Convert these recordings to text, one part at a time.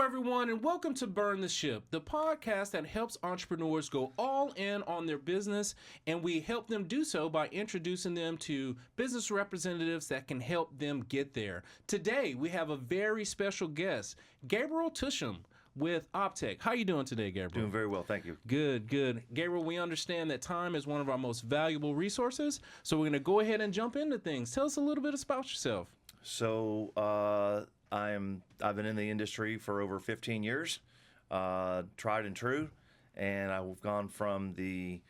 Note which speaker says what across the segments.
Speaker 1: everyone, and welcome to Burn the Ship, the podcast that helps entrepreneurs go all in on their business, and we help them do so by introducing them to business representatives that can help them get there. Today, we have a very special guest, Gabriel Tushim with OPTECH. How are you doing today, Gabriel?
Speaker 2: Doing very well, thank you.
Speaker 1: Good, good. Gabriel, we understand that time is one of our most valuable resources, so we're going to go ahead and jump into things. Tell us a little bit about yourself.
Speaker 2: So, I've been in the industry for over 15 years, tried and true, and I've gone from the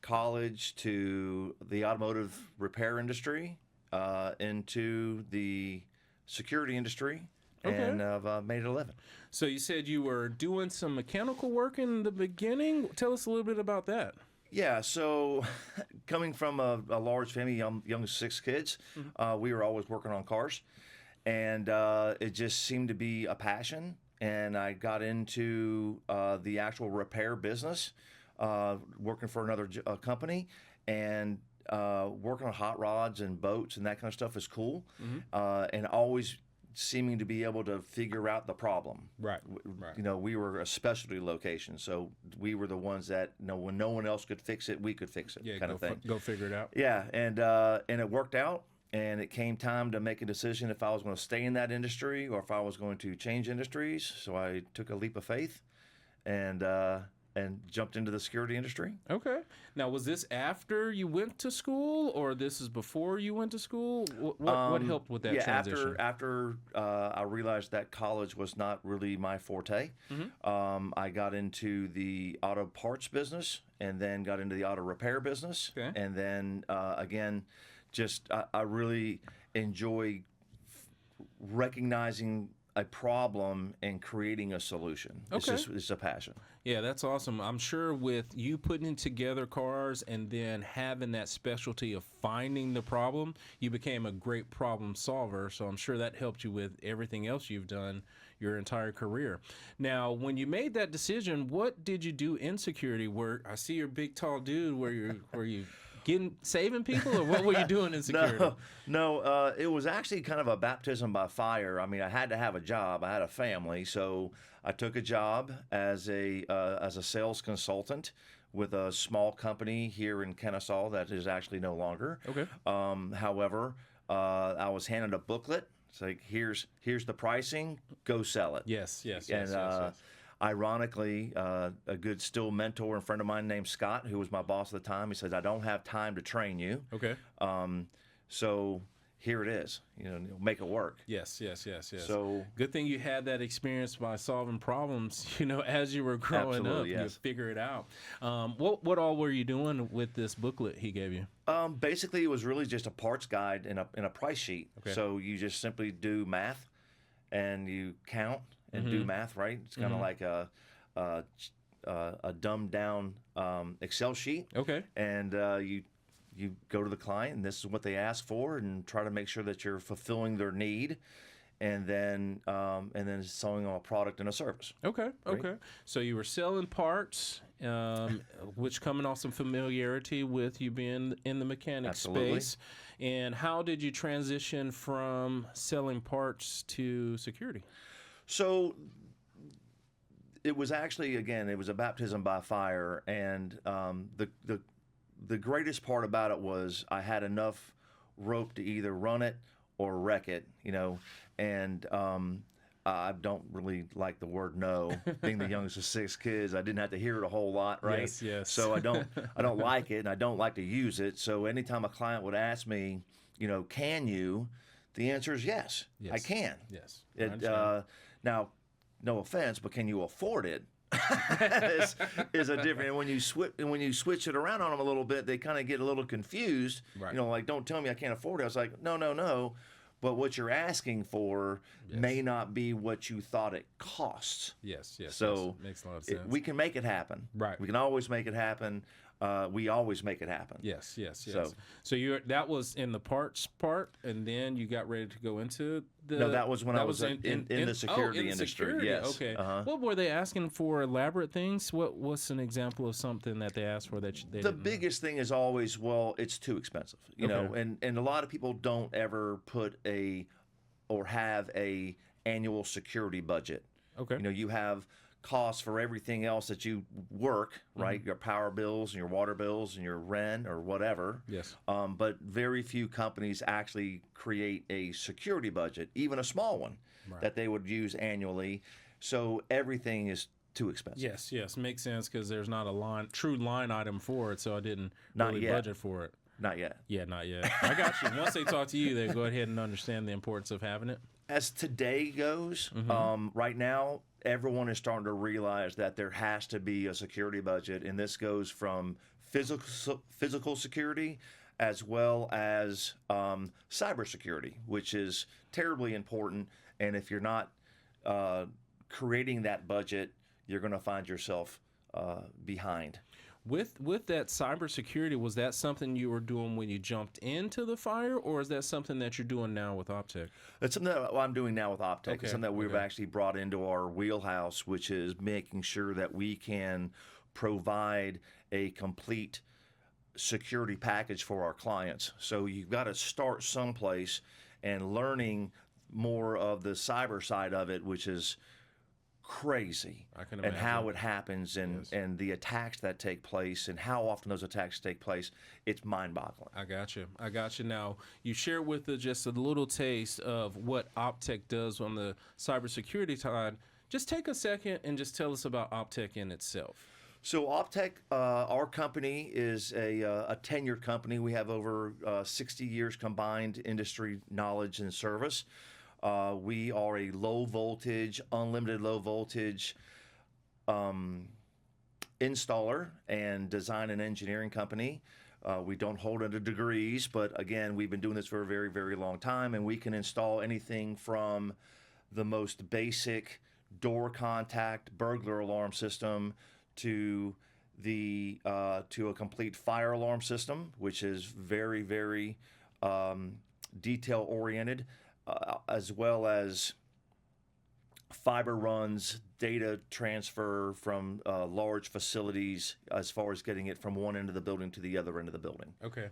Speaker 2: college to the automotive repair industry, into the security industry, and I've made it a living.
Speaker 1: So you said you were doing some mechanical work in the beginning. Tell us a little bit about that.
Speaker 2: Yeah, so coming from a large family, young 6 kids, we were always working on cars. And it just seemed to be a passion, and I got into the actual repair business, working for another company, and working on hot rods and boats and that kind of stuff is cool, and always seeming to be able to figure out the problem.
Speaker 1: Right.
Speaker 2: You know, we were a specialty location, so we were the ones that, when no one else could fix it, we could fix it, kind of thing.
Speaker 1: Go figure it out.
Speaker 2: Yeah, and it worked out. And it came time to make a decision if I was going to stay in that industry or if I was going to change industries. So I took a leap of faith and jumped into the security industry.
Speaker 1: Okay. Now, was this after you went to school, or this is before you went to school? What helped with that transition?
Speaker 2: After I realized that college was not really my forte, I got into the auto parts business and then got into the auto repair business.
Speaker 1: Okay.
Speaker 2: And then, again, I really enjoy recognizing a problem and creating a solution.
Speaker 1: Okay.
Speaker 2: It's a passion.
Speaker 1: Yeah, that's awesome. I'm sure with you putting together cars and then having that specialty of finding the problem, you became a great problem solver. So I'm sure that helped you with everything else you've done your entire career. Now, when you made that decision, what did you do in security? Where I see you're a big, tall dude. Were you saving people, or what were you doing in security?
Speaker 2: No, it was actually kind of a baptism by fire. I mean, I had to have a job. I had a family, so I took a job as a sales consultant with a small company here in Kennesaw that is actually no longer.
Speaker 1: Okay.
Speaker 2: However, I was handed a booklet. It's like, here's the pricing. Go sell it.
Speaker 1: Yes.
Speaker 2: Ironically, a good still mentor and friend of mine named Scott, who was my boss at the time, he says, I don't have time to train you.
Speaker 1: Okay.
Speaker 2: So here it is. Make it work.
Speaker 1: Yes.
Speaker 2: So
Speaker 1: good thing you had that experience by solving problems, as you were growing up.
Speaker 2: Yes.
Speaker 1: You figure it out. What all were you doing with this booklet he gave you?
Speaker 2: Basically, it was really just a parts guide and a price sheet.
Speaker 1: Okay.
Speaker 2: So you just simply do math and you count and do math, right? It's kind of like a dumbed down Excel sheet.
Speaker 1: Okay.
Speaker 2: And you go to the client, and this is what they ask for, and try to make sure that you're fulfilling their need, and then selling them a product and a service.
Speaker 1: Okay. So you were selling parts, which coming off some familiarity with you being in the mechanic space. And how did you transition from selling parts to security?
Speaker 2: So it was actually, again, it was a baptism by fire, and the greatest part about it was I had enough rope to either run it or wreck it, and I don't really like the word no. Being the youngest of 6 kids, I didn't have to hear it a whole lot, right?
Speaker 1: Yes.
Speaker 2: So I don't like it, and I don't like to use it. So anytime a client would ask me, can you? The answer is yes. I can.
Speaker 1: Yes.
Speaker 2: Now, no offense, but can you afford it? is a different. And when you switch it around on them a little bit, they kind of get a little confused.
Speaker 1: Right.
Speaker 2: Like, don't tell me I can't afford it. I was like, no. But what you're asking for may not be what you thought it costs.
Speaker 1: Yes.
Speaker 2: So
Speaker 1: makes a lot of sense.
Speaker 2: We can make it happen.
Speaker 1: Right.
Speaker 2: We can always make it happen. We always make it happen.
Speaker 1: Yes. So that was in the parts part, and then you got ready to go into the.
Speaker 2: No, that was when I was in the security industry.
Speaker 1: Security.
Speaker 2: Yes.
Speaker 1: Okay. What were they asking for? Elaborate things? What's an example of something that they asked for that they
Speaker 2: The
Speaker 1: didn't
Speaker 2: biggest thing is always, it's too expensive. You know, and a lot of people don't ever put have a annual security budget.
Speaker 1: Okay.
Speaker 2: You know, you have costs for everything else that you work, right? Your power bills and your water bills and your rent or whatever.
Speaker 1: Yes.
Speaker 2: But very few companies actually create a security budget, even a small one, that they would use annually. So everything is too expensive.
Speaker 1: Yes, makes sense because there's not a true line item for it, so I didn't
Speaker 2: Not
Speaker 1: really
Speaker 2: yet.
Speaker 1: budget for it.
Speaker 2: Not yet.
Speaker 1: Yeah, not yet. I got you. Once they talk to you, they go ahead and understand the importance of having it.
Speaker 2: As today goes, right now, everyone is starting to realize that there has to be a security budget, and this goes from physical security as well as cybersecurity, which is terribly important. And if you're not creating that budget, you're going to find yourself behind.
Speaker 1: With that cybersecurity, was that something you were doing when you jumped into the fire, or is that something that you're doing now with OPTECH?
Speaker 2: That's something that I'm doing now with OPTECH.
Speaker 1: Okay,
Speaker 2: It's something that we've actually brought into our wheelhouse, which is making sure that we can provide a complete security package for our clients. So you've got to start someplace and learning more of the cyber side of it, which is crazy,
Speaker 1: I can
Speaker 2: and
Speaker 1: imagine.
Speaker 2: how it happens and the attacks that take place and how often those attacks take place. It's mind-boggling.
Speaker 1: I got you. Now, you shared with us just a little taste of what OPTECH does on the cybersecurity side. Just take a second and just tell us about OPTECH in itself.
Speaker 2: So OPTECH, our company is a tenured company. We have over 60 years combined industry knowledge and service. We are a low voltage, unlimited low voltage installer and design and engineering company. We don't hold under degrees, but again, we've been doing this for a very, very long time, and we can install anything from the most basic door contact burglar alarm system to a complete fire alarm system, which is very, very detail oriented. As well as fiber runs, data transfer from large facilities as far as getting it from one end of the building to the other end of the building.
Speaker 1: Okay.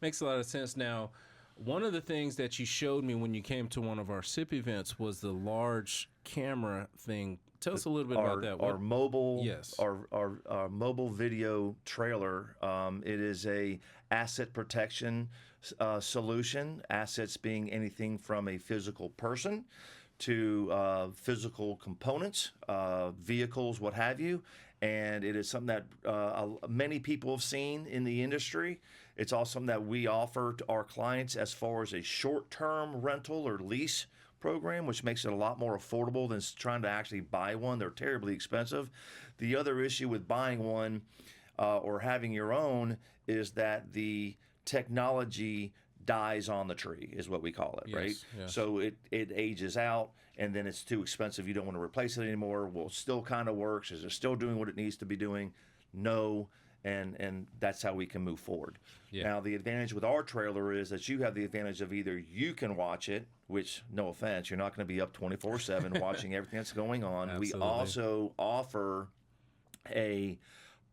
Speaker 1: Makes a lot of sense. Now, one of the things that you showed me when you came to one of our SIP events was the large camera thing. Tell us a little bit about that.
Speaker 2: Our mobile,
Speaker 1: Yes.
Speaker 2: our mobile video trailer. It is a asset protection solution. Assets being anything from a physical person to physical components, vehicles, what have you. And it is something that many people have seen in the industry. It's also something that we offer to our clients as far as a short-term rental or lease program, which makes it a lot more affordable than trying to actually buy one. They're terribly expensive. The other issue with buying one or having your own is that the technology dies on the tree, is what we call it, right?
Speaker 1: Yes.
Speaker 2: So it ages out, and then it's too expensive. You don't want to replace it anymore. Well, it still kind of works. Is it still doing what it needs to be doing? No. And that's how we can move forward.
Speaker 1: Yeah.
Speaker 2: Now, the advantage with our trailer is that you have the advantage of either you can watch it, which, no offense, you're not going to be up 24/7 watching everything that's going on.
Speaker 1: Absolutely.
Speaker 2: We also offer a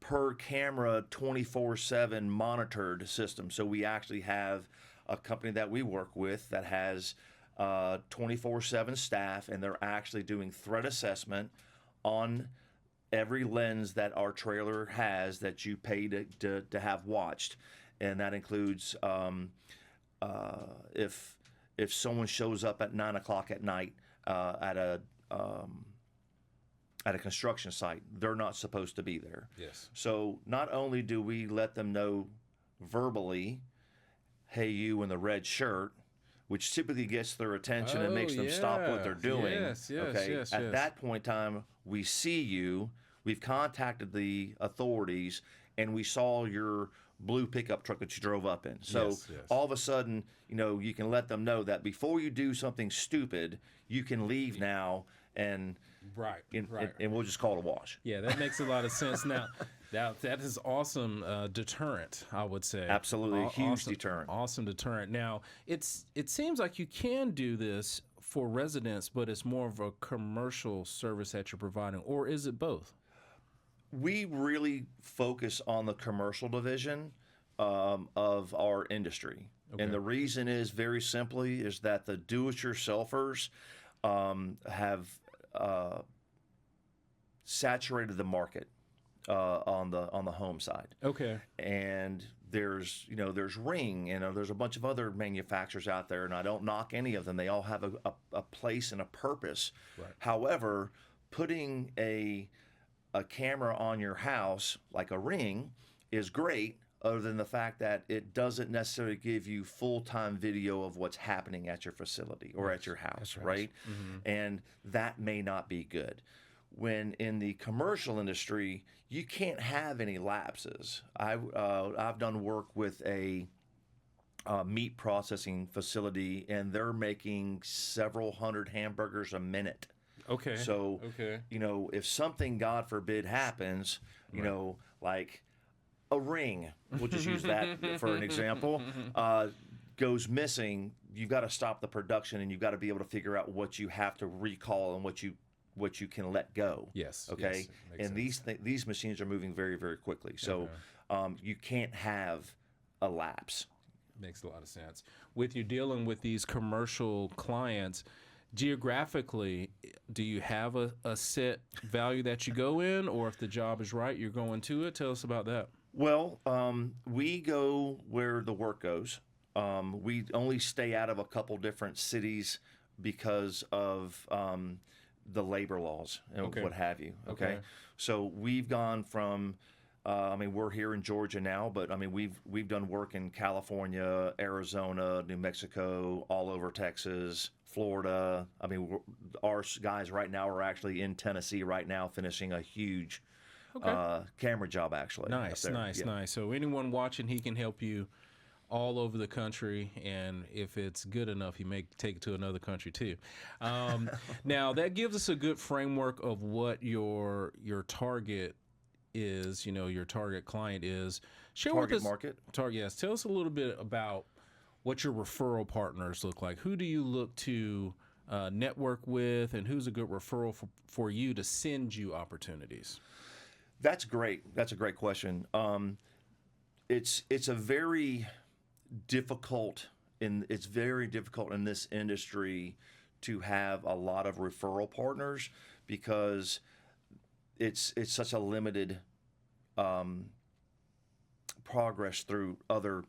Speaker 2: per camera 24/7 monitored system. So we actually have a company that we work with that has 24/7 staff, and they're actually doing threat assessment on every lens that our trailer has that you pay to have watched. And that includes if someone shows up at 9 o'clock at night at a construction site, they're not supposed to be there.
Speaker 1: Yes.
Speaker 2: So not only do we let them know verbally, hey, you in the red shirt, which typically gets their attention and makes them stop what they're doing.
Speaker 1: Yes.
Speaker 2: At that point in time, we see you, we've contacted the authorities, and we saw your blue pickup truck that you drove up in. So
Speaker 1: Yes.
Speaker 2: all of a sudden, you can let them know that before you do something stupid, you can leave now, and
Speaker 1: Right.
Speaker 2: and we'll just call it a wash.
Speaker 1: Yeah, that makes a lot of sense. Now, that is awesome deterrent, I would say.
Speaker 2: Absolutely, a huge
Speaker 1: awesome,
Speaker 2: deterrent.
Speaker 1: Awesome deterrent. Now, it seems like you can do this for residents, but it's more of a commercial service that you're providing, or is it both?
Speaker 2: We really focus on the commercial division of our industry.
Speaker 1: Okay.
Speaker 2: And the reason is very simply is that the do-it-yourselfers have saturated the market on the home side.
Speaker 1: Okay.
Speaker 2: And there's Ring, and there's a bunch of other manufacturers out there, and I don't knock any of them. They all have a place and a purpose.
Speaker 1: Right.
Speaker 2: However, putting a camera on your house like a Ring is great, other than the fact that it doesn't necessarily give you full-time video of what's happening at your facility or at your house, right?
Speaker 1: Mm-hmm.
Speaker 2: And that may not be good. When in the commercial industry, you can't have any lapses. I've done work with a meat processing facility, and they're making several hundred hamburgers a minute.
Speaker 1: Okay.
Speaker 2: So,
Speaker 1: okay.
Speaker 2: If something, God forbid, happens, like a Ring, we'll just use that for an example, goes missing, you've got to stop the production, and you've got to be able to figure out what you have to recall and what you can let go.
Speaker 1: Yes.
Speaker 2: Okay.
Speaker 1: Yes,
Speaker 2: and these machines are moving very, very quickly. So you can't have a lapse.
Speaker 1: Makes a lot of sense. With you dealing with these commercial clients, geographically, do you have a set value that you go in, or if the job is right, you're going to it? Tell us about that.
Speaker 2: Well, we go where the work goes. We only stay out of a couple different cities because of the labor laws and what have you. Okay. So we've gone from, we're here in Georgia now, but we've done work in California, Arizona, New Mexico, all over Texas, Florida. Our guys right now are actually in Tennessee right now, finishing a huge camera job, actually.
Speaker 1: Nice. So anyone watching, he can help you all over the country, and if it's good enough, he may take it to another country too. Now that gives us a good framework of what your target is. Your target client is. Share
Speaker 2: target
Speaker 1: with us,
Speaker 2: market.
Speaker 1: Yes. Tell us a little bit about what your referral partners look like. Who do you look to network with, and who's a good referral for you to send you opportunities?
Speaker 2: That's great. That's a great question. It's very difficult in this industry to have a lot of referral partners, because it's such a limited progress through other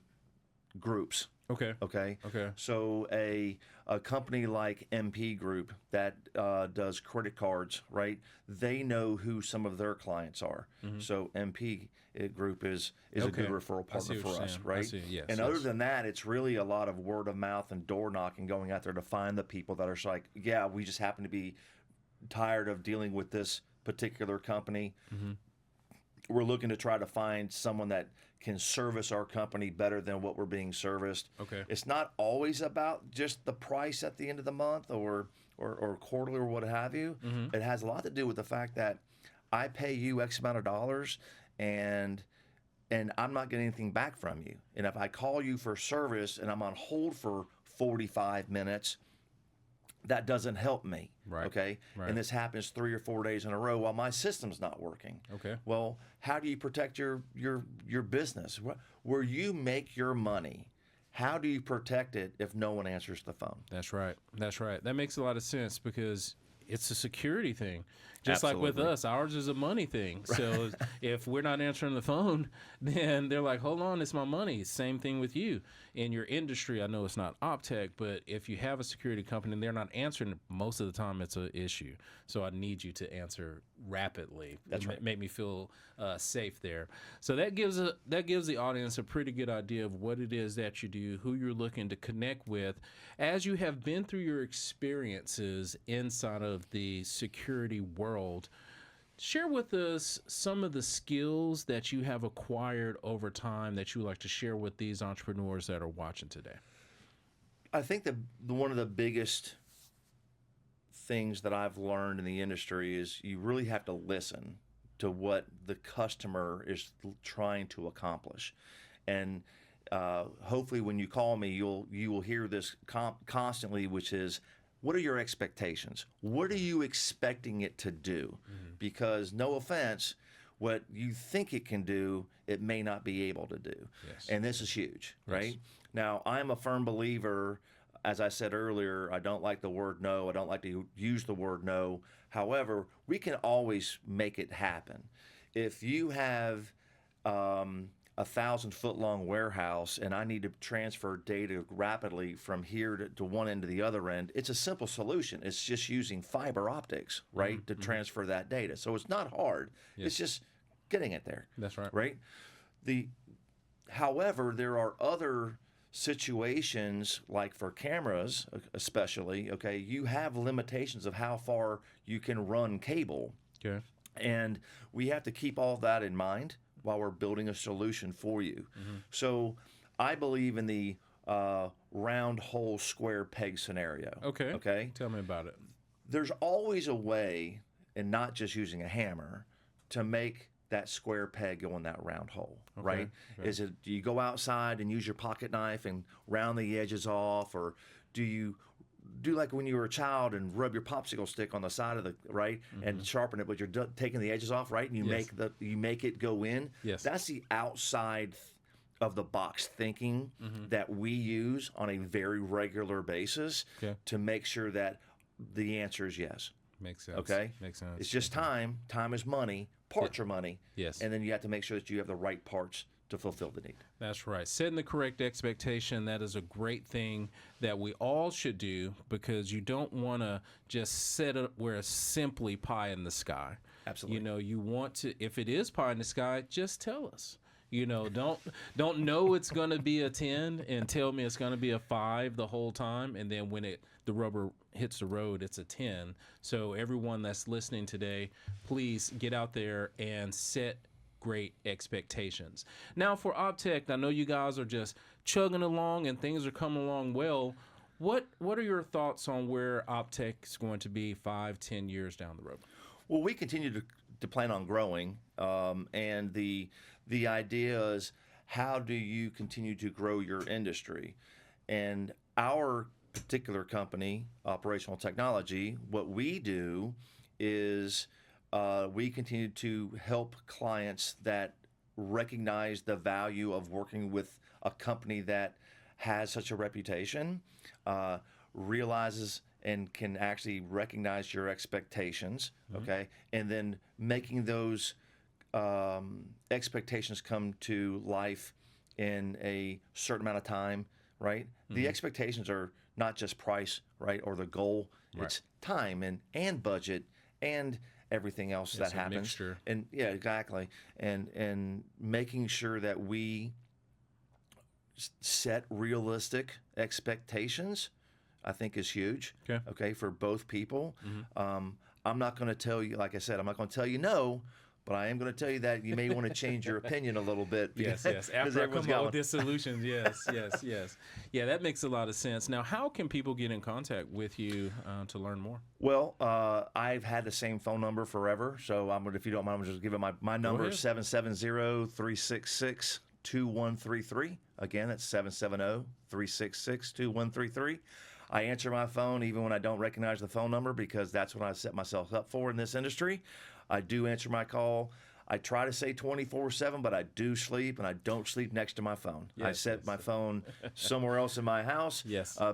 Speaker 2: groups. Okay. So a company like MP Group that does credit cards, right? They know who some of their clients are. Mm-hmm. So MP Group is a good referral partner for us, right?
Speaker 1: Yes,
Speaker 2: and other than that, it's really a lot of word of mouth and door knocking, going out there to find the people that are like, yeah, we just happen to be tired of dealing with this particular company. Mm-hmm. We're looking to try to find someone that can service our company better than what we're being serviced.
Speaker 1: Okay.
Speaker 2: It's not always about just the price at the end of the month or quarterly or what have you. Mm-hmm. It has a lot to do with the fact that I pay you X amount of dollars, and I'm not getting anything back from you. And if I call you for service and I'm on hold for 45 minutes, that doesn't help me.
Speaker 1: Right.
Speaker 2: Okay.
Speaker 1: Right.
Speaker 2: And this happens 3 or 4 days in a row while my system's not working.
Speaker 1: Okay.
Speaker 2: Well, how do you protect your business? Where you make your money, how do you protect it if no one answers the phone?
Speaker 1: That's right. That makes a lot of sense, because it's a security thing. Just
Speaker 2: Absolutely.
Speaker 1: like with us, ours is a money thing. So if we're not answering the phone, then they're like, hold on, it's my money. Same thing with you. In your industry, I know it's not OPTECH, but if you have a security company and they're not answering, most of the time it's an issue. So I need you to answer rapidly.
Speaker 2: That's right.
Speaker 1: Make me feel safe there. So that gives the audience a pretty good idea of what it is that you do, who you're looking to connect with, as you have been through your experiences inside of the security world. Share with us some of the skills that you have acquired over time that you like to share with these entrepreneurs that are watching today.
Speaker 2: I think one of the biggest things that I've learned in the industry is you really have to listen to what the customer is trying to accomplish. And hopefully when you call me, you will hear this constantly, which is, what are your expectations? What are you expecting it to do? Mm-hmm. Because, no offense, what you think it can do, it may not be able to do.
Speaker 1: Yes.
Speaker 2: And this is huge, right?
Speaker 1: Yes.
Speaker 2: Now, I'm a firm believer, as I said earlier, I don't like the word no. I don't like to use the word no. However, we can always make it happen. If you have 1,000-foot long warehouse and I need to transfer data rapidly from here to one end to the other end, it's a simple solution. It's just using fiber optics, right, to transfer that data. So it's not hard.
Speaker 1: Yes.
Speaker 2: It's just getting it there.
Speaker 1: That's right.
Speaker 2: Right? However, there are other situations, like for cameras especially, okay, you have limitations of how far you can run cable.
Speaker 1: Okay.
Speaker 2: And we have to keep all that in mind while we're building a solution for you. So I believe in the round hole square peg scenario.
Speaker 1: Okay.
Speaker 2: Okay.
Speaker 1: Tell me about it.
Speaker 2: There's always a way, and not just using a hammer, to make that square peg go in that round hole, right?
Speaker 1: Okay.
Speaker 2: Is it, do you go outside and use your pocket knife and round the edges off, or do you do like when you were a child and rub your popsicle stick on the side of the right and sharpen it, but you're taking the edges off, right? And you make it go in.
Speaker 1: Yes.
Speaker 2: That's the outside of the box thinking that we use on a very regular basis to make sure that the answer is yes.
Speaker 1: Makes sense.
Speaker 2: Okay?
Speaker 1: Makes sense.
Speaker 2: It's just time. Time is money. Parts are money.
Speaker 1: Yes.
Speaker 2: And then you have to make sure that you have the right parts to fulfill the need.
Speaker 1: That's right. Setting the correct expectation, that is a great thing that we all should do, because you don't want to just set it where it's simply pie in the sky.
Speaker 2: Absolutely.
Speaker 1: You know, you want to, if it is pie in the sky, just tell us. You know, don't know it's going to be a 10 and tell me it's going to be a 5 the whole time, and then when the rubber hits the road, it's a 10. So everyone that's listening today, please get out there and set great expectations. Now for OPTECH, I know you guys are just chugging along and things are coming along well. What are your thoughts on where OPTECH is going to be 5-10 years down the road?
Speaker 2: Well, we continue to plan on growing, and the idea is, how do you continue to grow your industry? And our particular company, Operational Technology, what we do is we continue to help clients that recognize the value of working with a company that has such a reputation, realizes and can actually recognize your expectations, okay, and then making those expectations come to life in a certain amount of time, right? The expectations are not just price, right, or the goal.
Speaker 1: Right.
Speaker 2: It's time and budget and everything else that happens.
Speaker 1: Mixture.
Speaker 2: And yeah, exactly. And making sure that we set realistic expectations, I think, is huge. Okay, for both people. I'm not going to tell you, like I said, I'm not going to tell you no, but I am going to tell you that you may want to change your opinion a little bit.
Speaker 1: Yes. After I come up with this solution, yes. Yeah, that makes a lot of sense. Now, how can people get in contact with you to learn more?
Speaker 2: Well, I've had the same phone number forever, so if you don't mind, I'm just giving my number is 770-366-2133. Again, that's 770-366-2133. I answer my phone even when I don't recognize the phone number, because that's what I set myself up for in this industry. I do answer my call. I try to say 24/7, but I do sleep, and I don't sleep next to my phone. I set my phone somewhere else in my house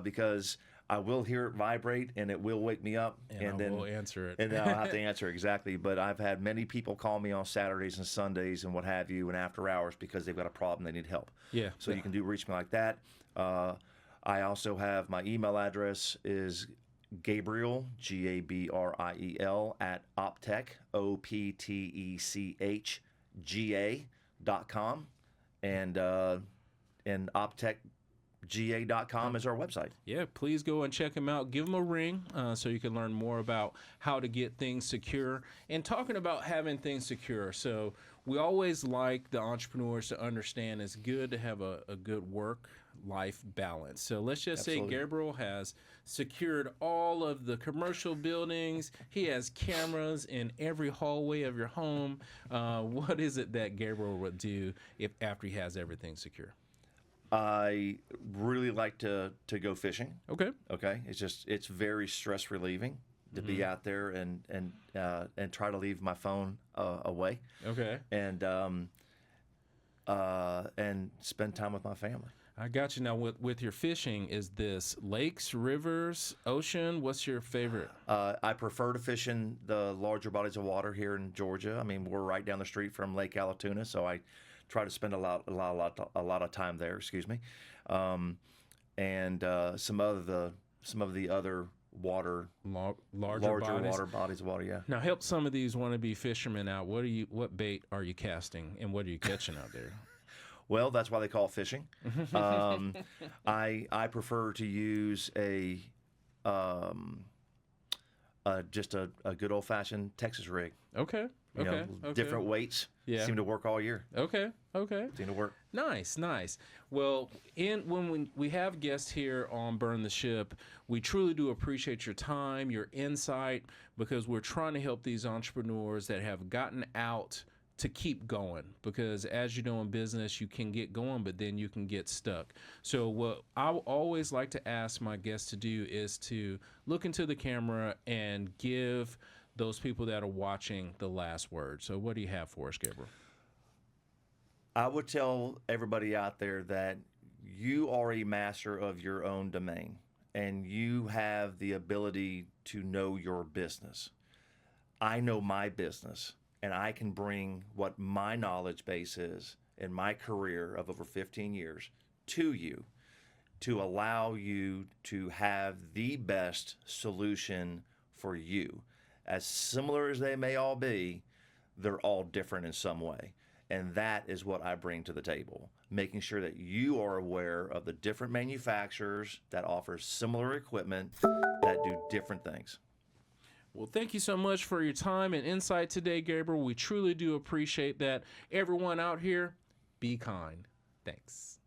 Speaker 2: because I will hear it vibrate, and it will wake me up.
Speaker 1: And then we'll answer it.
Speaker 2: And then I'll have to answer, exactly. But I've had many people call me on Saturdays and Sundays and what have you, and after hours, because they've got a problem, they need help.
Speaker 1: Yeah.
Speaker 2: So you can reach me like that. I also have my email address is Gabriel, Gabriel, at OPTECH, OPTECHGA.com, and OPTECHGA.com is our website.
Speaker 1: Yeah, please go and check them out. Give them a ring so you can learn more about how to get things secure. And talking about having things secure, so we always like the entrepreneurs to understand it's good to have a good work-life balance. So let's just say Gabriel has secured all of the commercial buildings. He has cameras in every hallway of your home. What is it that Gabriel would do after he has everything secure?
Speaker 2: I really like to go fishing.
Speaker 1: Okay.
Speaker 2: It's very stress relieving to be out there and try to leave my phone away.
Speaker 1: Okay.
Speaker 2: And spend time with my family.
Speaker 1: I got you. Now, with your fishing, is this lakes, rivers, ocean? What's your favorite?
Speaker 2: I prefer to fish in the larger bodies of water here in Georgia. I mean, we're right down the street from Lake Allatoona, so I try to spend a lot of time there. Excuse me, and some of the other water,
Speaker 1: Larger bodies.
Speaker 2: water bodies of water. Yeah.
Speaker 1: Now, help some of these wannabe fishermen out. What bait are you casting, and what are you catching out there?
Speaker 2: Well, that's why they call it fishing. I prefer to use just a good old fashioned Texas rig.
Speaker 1: Okay.
Speaker 2: You know, different weights.
Speaker 1: Yeah.
Speaker 2: Seem to work all year.
Speaker 1: Okay.
Speaker 2: Seem to work.
Speaker 1: Nice. Well, when we have guests here on Burn the Ship, we truly do appreciate your time, your insight, because we're trying to help these entrepreneurs that have gotten out to keep going, because as you know, in business, you can get going, but then you can get stuck. So what I always like to ask my guests to do is to look into the camera and give those people that are watching the last word. So what do you have for us, Gabriel?
Speaker 2: I would tell everybody out there that you are a master of your own domain, and you have the ability to know your business. I know my business, and I can bring what my knowledge base is in my career of over 15 years to you to allow you to have the best solution for you. As similar as they may all be, they're all different in some way. And that is what I bring to the table, making sure that you are aware of the different manufacturers that offer similar equipment that do different things.
Speaker 1: Well, thank you so much for your time and insight today, Gabriel. We truly do appreciate that. Everyone out here, be kind. Thanks.